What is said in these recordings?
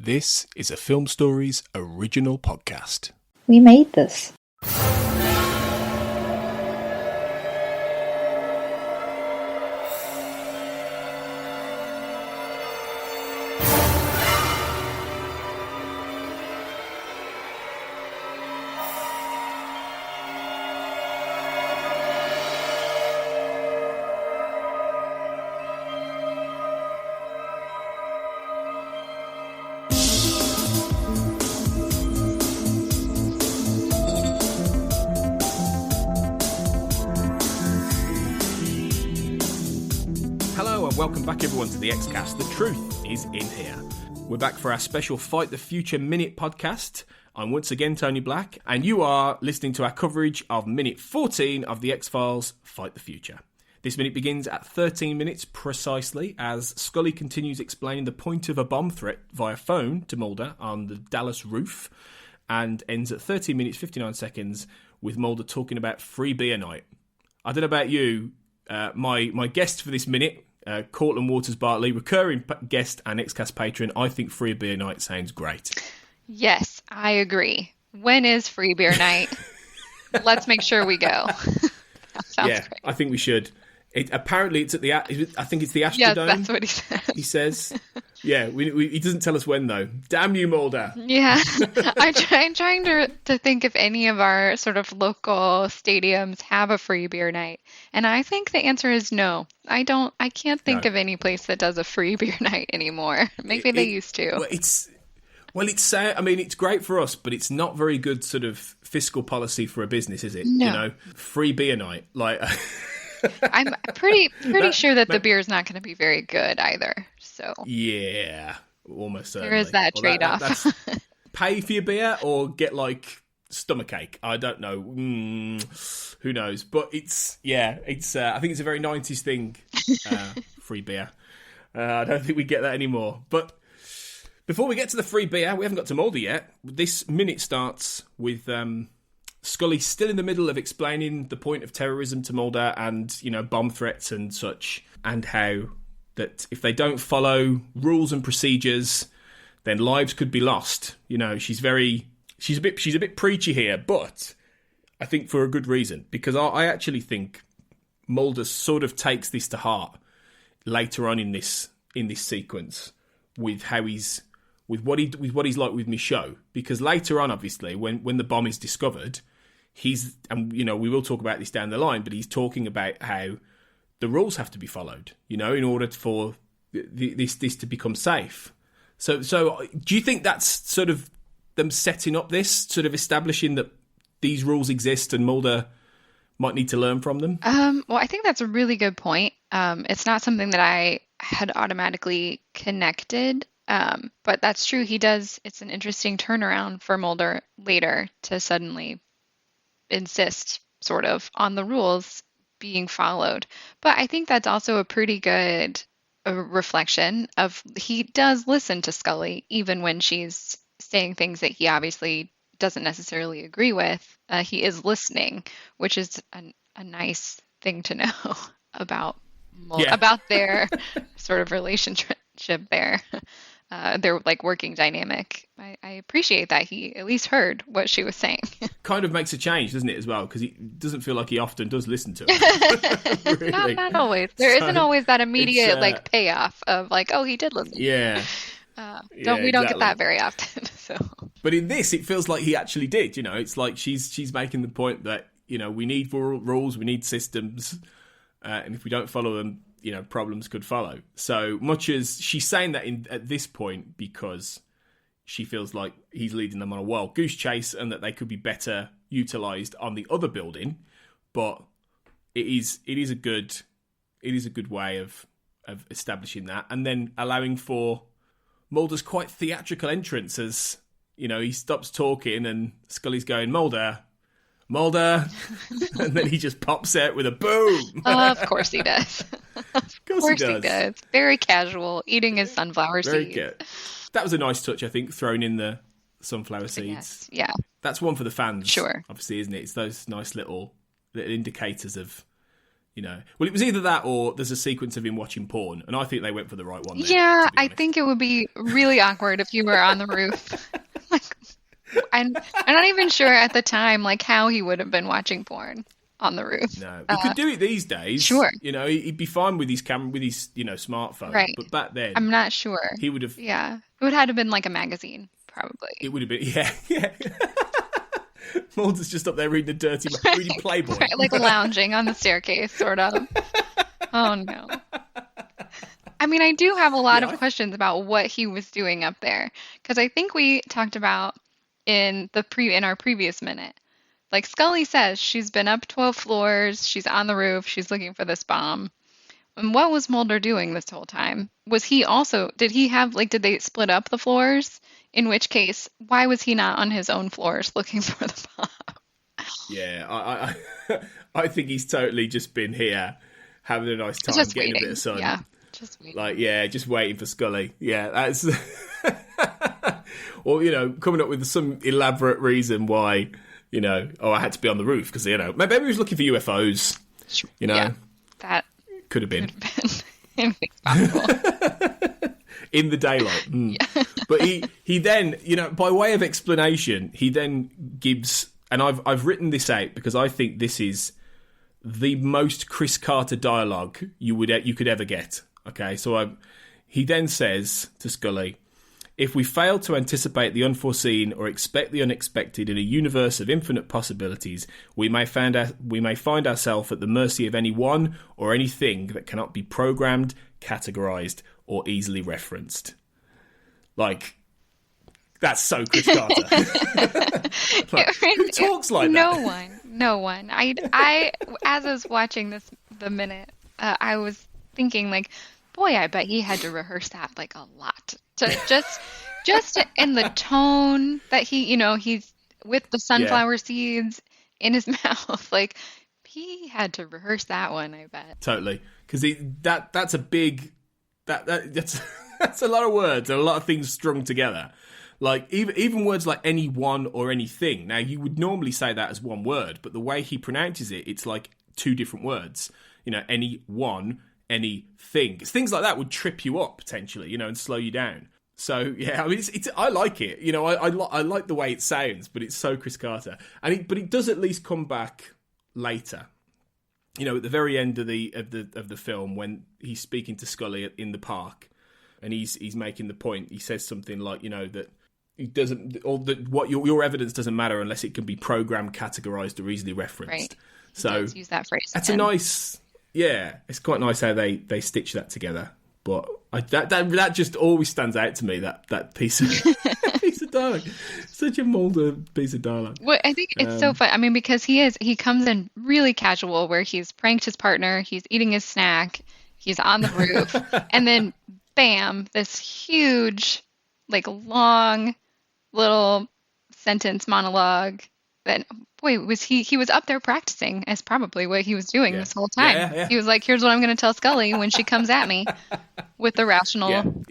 This is a Film Stories original podcast. We made this. Welcome back everyone to the X-Cast. The truth is in here. We're back for our special Fight the Future Minute podcast. I'm once again Tony Black, and you are listening to our coverage of minute 14 of the X-Files Fight the Future. This minute begins at 13 minutes precisely as Scully continues explaining the point of a bomb threat via phone to Mulder on the Dallas roof, and ends at 13 minutes 59 seconds with Mulder talking about free beer night. I don't know about you, my guest for this minute, Cortlan Waters Bartley, recurring guest and X-Cast patron. I think free beer night sounds great. Yes, I agree. When is free beer night? Let's make sure we go. Sounds great. I think we should. Apparently, it's at the. I think it's the Astrodome. Yeah, that's what he says. He says. Yeah, he doesn't tell us when though. Damn you, Mulder. Yeah, I'm trying to think if any of our sort of local stadiums have a free beer night, and I think the answer is no. I can't think of any place that does a free beer night anymore. Maybe they used to. Well, it's great for us, but it's not very good sort of fiscal policy for a business, is it? No. You know, free beer night, like. I'm pretty sure that the beer is not going to be very good either. So yeah, almost certainly. There is that trade-off. Pay for your beer or get like stomachache. I don't know. Who knows? But it's. I think it's a very 90s thing. Free beer. I don't think we get that anymore. But before we get to the free beer, we haven't got to Mulder yet. This minute starts with. Scully still in the middle of explaining the point of terrorism to Mulder and, bomb threats and such, and how that if they don't follow rules and procedures, then lives could be lost. She's a bit preachy here, but I think for a good reason, because I actually think Mulder sort of takes this to heart later on in this sequence with how with what he's like with Michaud, because later on, obviously, when the bomb is discovered, we will talk about this down the line, but he's talking about how the rules have to be followed, in order for this to become safe. So do you think that's sort of them setting up this, sort of establishing that these rules exist and Mulder might need to learn from them? Well, I think that's a really good point. It's not something that I had automatically connected. But that's true. He does. It's an interesting turnaround for Mulder later to suddenly insist sort of on the rules being followed. But I think that's also a pretty good reflection of he does listen to Scully even when she's saying things that he obviously doesn't necessarily agree with. He is listening, which is a nice thing to know about Mulder, about their sort of relationship there. Their working dynamic. I appreciate that he at least heard what she was saying. Kind of makes a change, doesn't it, as well? Because he doesn't feel like he often does listen to her. Really. Not always. There isn't always that immediate payoff of oh, he did listen. Yeah. We don't get that very often. So. But in this, it feels like he actually did. It's like she's making the point that we need rules, we need systems, and if we don't follow them, problems could follow. So much as she's saying that at this point because she feels like he's leading them on a wild goose chase and that they could be better utilised on the other building, but it is a good way of establishing that, and then allowing for Mulder's quite theatrical entrance as he stops talking and Scully's going Mulder, and then he just pops out with a boom. Of course he does. Of course he does. Very casual, eating his sunflower Very seeds. Good. That was a nice touch, I think, thrown in the sunflower seeds. Yeah. That's one for the fans. Sure. Obviously, isn't it? It's those nice little indicators of, Well, it was either that or there's a sequence of him watching porn, and I think they went for the right one there, Yeah, to be I honest. think it would be really awkward if you were on the roof. Like, I'm not even sure at the time, like, how he would have been watching porn on the roof. No, he could do it these days. Sure. He'd be fine with his camera, with his, smartphone. Right. But back then, I'm not sure. he would have. Yeah, it would have been like a magazine, probably. It would have been, yeah. Mulder's just up there reading reading Playboy. Right, like lounging on the staircase, sort of. Oh, no. I mean, I do have a lot of questions about what he was doing up there, because I think we talked about in our previous minute. Like, Scully says she's been up 12 floors, she's on the roof, she's looking for this bomb. And what was Mulder doing this whole time? Was he also, did they split up the floors? In which case, why was he not on his own floors looking for the bomb? Yeah, I think he's totally just been here having a nice time, Just getting waiting. a bit of sun. Yeah, just waiting. Just waiting for Scully. Yeah, that's... or, coming up with some elaborate reason why, I had to be on the roof, because, maybe he was looking for UFOs, Yeah, that could have been. Anything's possible. In the daylight. Yeah. But he then, by way of explanation, he then gives, and I've written this out because I think this is the most Chris Carter dialogue you could ever get. Okay, so he then says to Scully, "If we fail to anticipate the unforeseen or expect the unexpected in a universe of infinite possibilities, we may find ourselves at the mercy of anyone or anything that cannot be programmed, categorized, or easily referenced." Like, that's so Chris Carter. Who talks like that? No one. I as I was watching the minute, I was thinking, like, boy, I bet he had to rehearse that like a lot. Just in the tone that he's with the sunflower seeds in his mouth, like, he had to rehearse that one, I bet. Totally, because that's a big that's that's a lot of words and a lot of things strung together. Like, even words like anyone or anything. Now, you would normally say that as one word, but the way he pronounces it, it's like two different words. Anyone, anything. Things like that would trip you up potentially, and slow you down. So yeah, I mean, it's I like it. I like the way it sounds, but it's so Chris Carter. But it does at least come back later. At the very end of the film, when he's speaking to Scully in the park, and he's making the point. He says something like, that it doesn't, or that what your evidence doesn't matter unless it can be programmed, categorized, or easily referenced. Right. So he does use that phrase. That's a nice, it's quite nice how they stitch that together. But that just always stands out to me, that piece of piece of dialogue. Such a Mulder piece of dialogue. Well, I think it's so fun. I mean, because he comes in really casual, where he's pranked his partner, he's eating his snack, he's on the roof, and then bam, this huge, like, long little sentence monologue that, boy, was he was up there practicing, as probably what he was doing this whole time. Yeah. He was like, here's what I'm going to tell Scully when she comes at me with the rational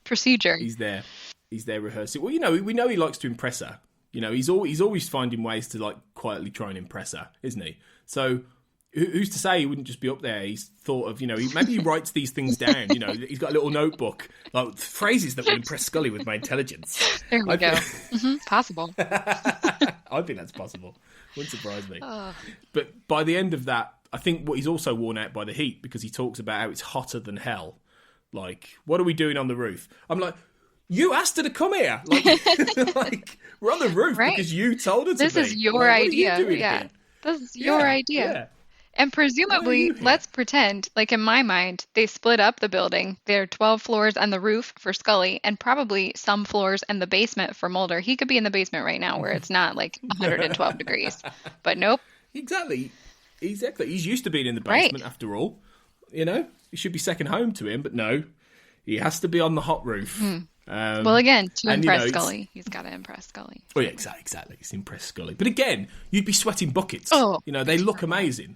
procedure. He's there rehearsing. Well, we know he likes to impress her. He's always finding ways to, like, quietly try and impress her, isn't he? So who's to say he wouldn't just be up there? He's thought of, maybe he writes these things down. He's got a little notebook, like phrases that will impress Scully with my intelligence. There we go. Possible. I think that's possible. Wouldn't surprise me. But by the end of that, I think what he's also worn out by the heat, because he talks about how it's hotter than hell. Like, what are we doing on the roof? I'm like, you asked her to come here. Like, we're on the roof because you told her to. This is your idea. Yeah. This is your idea. Yeah. And presumably, let's pretend, like, in my mind, they split up the building. There are 12 floors on the roof for Scully, and probably some floors in the basement for Mulder. He could be in the basement right now, where it's not like 112 degrees. But nope. Exactly. He's used to being in the basement, after all. It should be second home to him, but no. He has to be on the hot roof. Well, again, to impress Scully. He's got to impress Scully. Oh, yeah, exactly. He's impress Scully. But again, you'd be sweating buckets. Oh. They look amazing.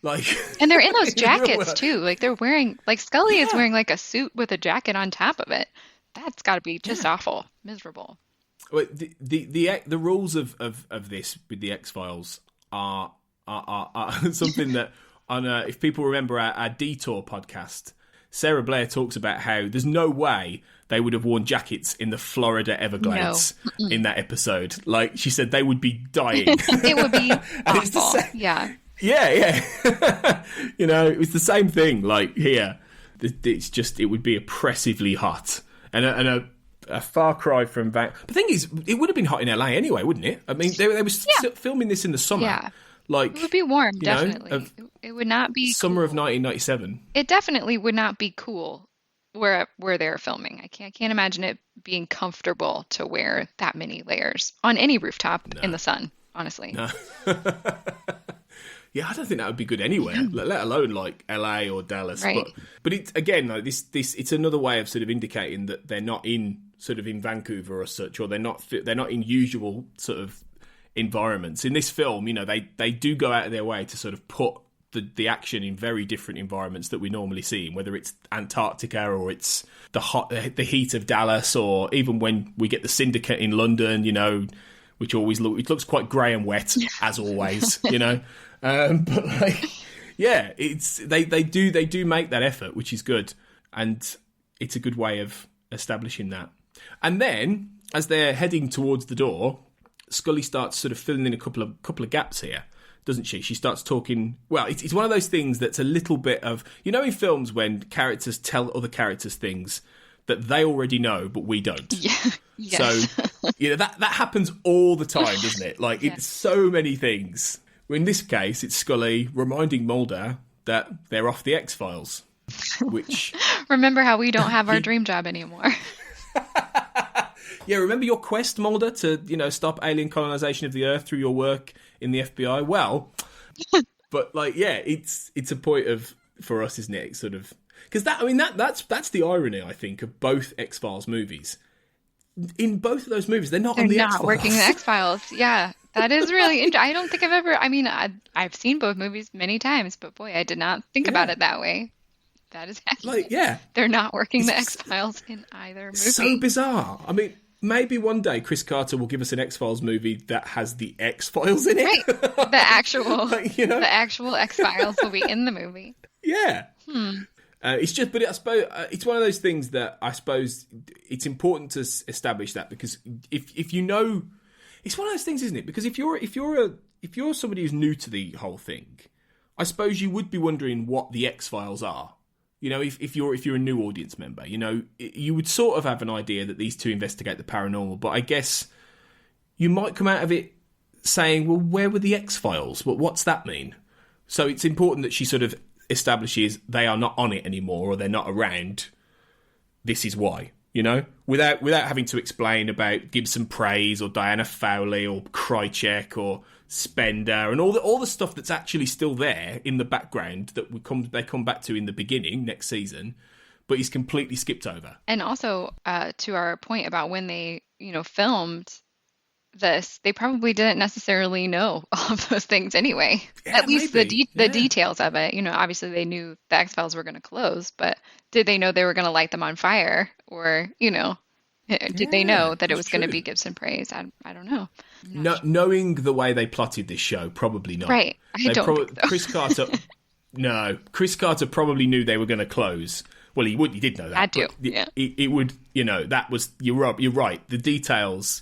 Like, and they're in those jackets too. Like, they're wearing, like, Scully is wearing like a suit with a jacket on top of it. That's got to be just awful, miserable. Well, the rules of this with the X-Files are something that on if people remember our Detour podcast, Sarah Blair talks about how there's no way they would have worn jackets in the Florida Everglades in that episode. Like, she said they would be dying. It would be awful. It's the same. Yeah. Yeah. You know, it was the same thing. Like, here, it's just, it would be oppressively hot. And a far cry from But the thing is, it would have been hot in LA anyway, wouldn't it? I mean, they were filming this in the summer. Yeah. Like, it would be warm, definitely. It would not be summer cool. of 1997. It definitely would not be cool where they're filming. I can't imagine it being comfortable to wear that many layers on any rooftop in the sun, honestly. No. Yeah, I don't think that would be good anywhere, let alone like LA or Dallas. Right. But it's again, like this it's another way of sort of indicating that they're not in Vancouver or such, or they're not in usual sort of environments. In this film, you know, they do go out of their way to sort of put the action in very different environments that we normally see, whether it's Antarctica or it's the heat of Dallas, or even when we get the Syndicate in London, you know, which always looks quite grey and wet as always, you know. But like, yeah, it's they do make that effort, which is good, and it's a good way of establishing that. And then as they're heading towards the door, Scully starts sort of filling in a couple of gaps here, doesn't she? She starts talking. Well, it's one of those things that's a little bit of, you know, in films when characters tell other characters things that they already know but we don't. Yeah. Yes. So you know that happens all the time, doesn't it? Like, it's so many things. In this case, it's Scully reminding Mulder that they're off the X-Files, which... Remember how we don't have our dream job anymore. Yeah, remember your quest, Mulder, to, you know, stop alien colonization of the Earth through your work in the FBI? Well, but like, yeah, it's a point of, for us, isn't it? Sort of, because that's the irony, I think, of both X-Files movies. In both of those movies, they're not on the X-Files. They're not working the X-Files. Yeah. That is really interesting. I don't think I've ever... I mean, I've seen both movies many times, but boy, I did not think about it that way. That is actually... Like, they're not working the X-Files in either movie. So bizarre. I mean, maybe one day Chris Carter will give us an X-Files movie that has the X-Files in it. Right. The actual... like, you know? The actual X-Files will be in the movie. Yeah. It's just... But I suppose it's one of those things that I suppose it's important to establish that, because if you know... It's one of those things, isn't it? Because if you're somebody who's new to the whole thing, I suppose you would be wondering what the X-Files are. You know, if you're a new audience member, you know, you would sort of have an idea that these two investigate the paranormal. But I guess you might come out of it saying, well, where were the X-Files? What's that mean? So it's important that she sort of establishes they are not on it anymore, or they're not around. This is why. You know, without having to explain about Gibson Praise or Diana Fowley or Krychek or Spender and all the stuff that's actually still there in the background that they come back to in the beginning next season, but he's completely skipped over. And also, to our point about when they, you know, filmed this, they probably didn't necessarily know all of those things anyway. Yeah, at least maybe. the details of it. You know, obviously they knew the X-Files were going to close, but did they know they were going to light them on fire? Or, you know, did they know that it was going to be Gibson Praise? I don't know. No, sure. Knowing the way they plotted this show, probably not. Right. I don't think so. Chris Carter probably knew they were going to close. Well, he did know that. I do. Yeah. It would, you know, that was, you're right. The details,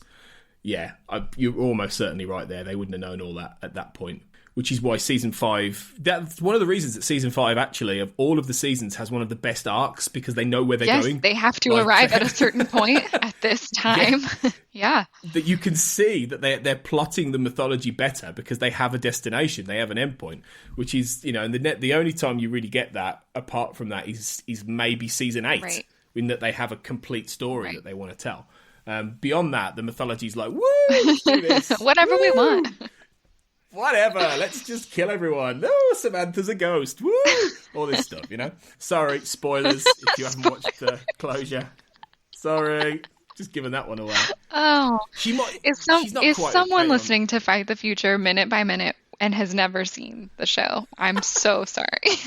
yeah, you're almost certainly right there. They wouldn't have known all that at that point, which is why season 5, that's one of the reasons that season 5, actually, of all of the seasons, has one of the best arcs, because they know where they're going. They have to arrive at a certain point at this time. Yeah. That you can see that they're plotting the mythology better because they have a destination, they have an endpoint, which is, you know, and the only time you really get that, apart from that, is maybe season 8, right, in that they have a complete story that they want to tell. Beyond that, the mythology's like, woo, let's do this. Whatever we want. Whatever, let's just kill everyone. No, Samantha's a ghost. Woo! All this stuff, you know? Sorry, spoilers if you haven't watched Closure. Sorry, just giving that one away. Oh, is someone okay listening to Fight the Future minute by minute and has never seen the show? I'm so sorry.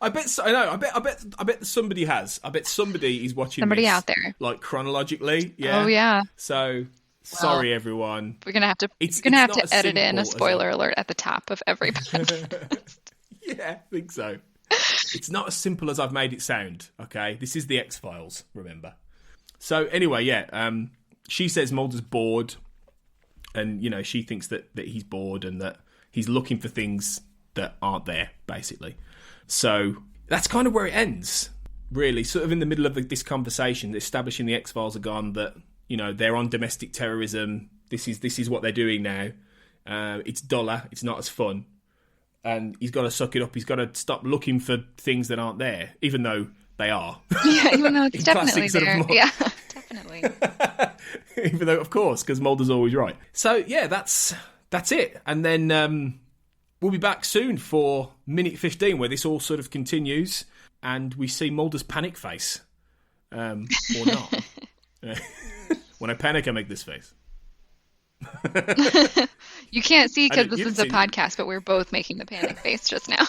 I bet somebody has. I bet somebody is watching somebody this, out there, like, chronologically. Yeah. Oh yeah. So sorry, everyone. We're gonna have to edit in a spoiler alert at the top of every podcast. Yeah, I think so. It's not as simple as I've made it sound, okay? This is the X-Files, remember? So anyway, she says Mulder's bored, and, you know, she thinks that he's bored and that he's looking for things that aren't there, basically. So that's kind of where it ends, really. Sort of in the middle of this conversation, establishing the X-Files are gone, that, you know, they're on domestic terrorism. This is what they're doing now. It's duller. It's not as fun. And he's got to suck it up. He's got to stop looking for things that aren't there, even though they are. Yeah, even though it's definitely there. Yeah, definitely. Even though, of course, because Mulder's always right. So, yeah, that's it. And then we'll be back soon for minute 15, where this all sort of continues, and we see Mulder's panic face. Or not. When I panic, I make this face. You can't see because this is a podcast, but we're both making the panic face just now.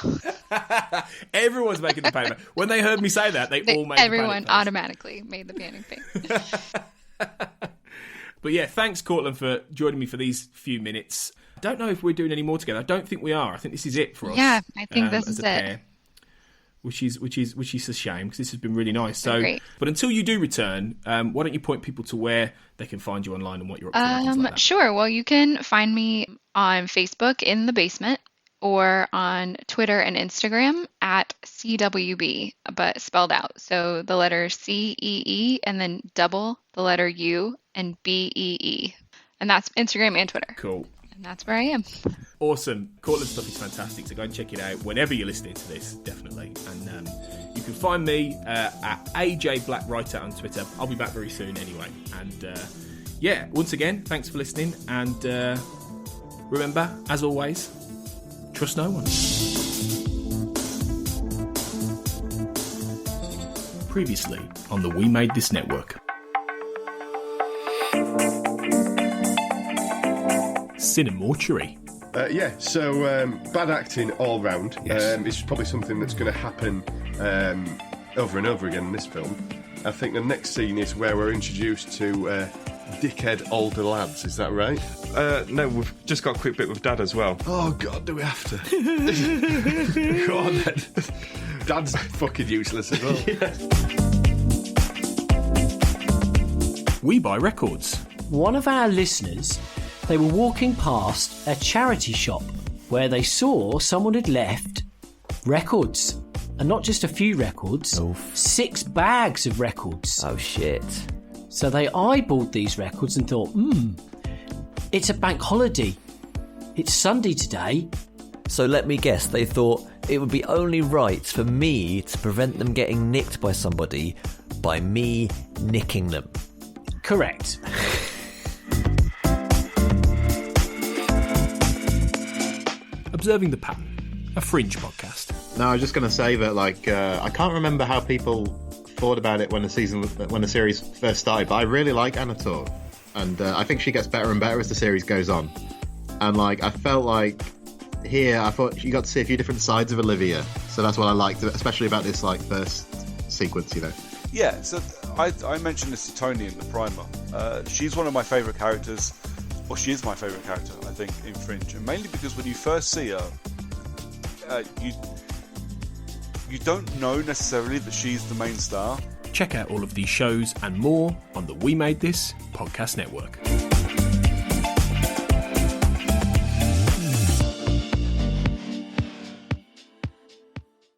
Everyone's making the panic face. When they heard me say that, they all made the panic face. Everyone automatically made the panic face. But yeah, thanks, Cortlan, for joining me for these few minutes. I don't know if we're doing any more together. I don't think we are. I think this is it for us. Yeah, I think this is it. Pair, which is a shame, because this has been really nice. So, great. But until you do return, why don't you point people to where they can find you online and what you're up to? And things like that. Sure. Well, you can find me on Facebook in the basement, or on Twitter and Instagram at CWB, but spelled out. So the letter CEE and then double the letter U and BEE. And that's Instagram and Twitter. Cool. And that's where I am. Awesome. Cortlan's stuff is fantastic, so go and check it out whenever you're listening to this, definitely. And you can find me at AJBlackWriter on Twitter. I'll be back very soon anyway. And once again, thanks for listening. And remember, as always, trust no one. Previously on the We Made This Network. Cinemortuary. So bad acting all round. Yes. It's probably something that's going to happen over and over again in this film. I think the next scene is where we're introduced to dickhead older lads. Is that right? No, we've just got a quick bit with Dad as well. Oh, God, do we have to? Go on, then. Dad's fucking useless as well. Yeah. We buy records. One of our listeners, they were walking past a charity shop where they saw someone had left records. And not just a few records, 6 bags of records. Oh, shit. So they eyeballed these records and thought, it's a bank holiday. It's Sunday today. So let me guess, they thought it would be only right for me to prevent them getting nicked by somebody by me nicking them. Correct. Observing the Pattern, a Fringe podcast. No, I was just going to say that, I can't remember how people thought about it when the series first started, but I really like Anna Torv, and I think she gets better and better as the series goes on. And I felt like here, I thought you got to see a few different sides of Olivia, so that's what I liked, especially about this first sequence, you know. Yeah, so I mentioned this to Tony in the primer. She's one of my favourite characters. Well, she is my favourite character, I think, in Fringe, and mainly because when you first see her, you don't know necessarily that she's the main star. Check out all of these shows and more on the We Made This podcast network.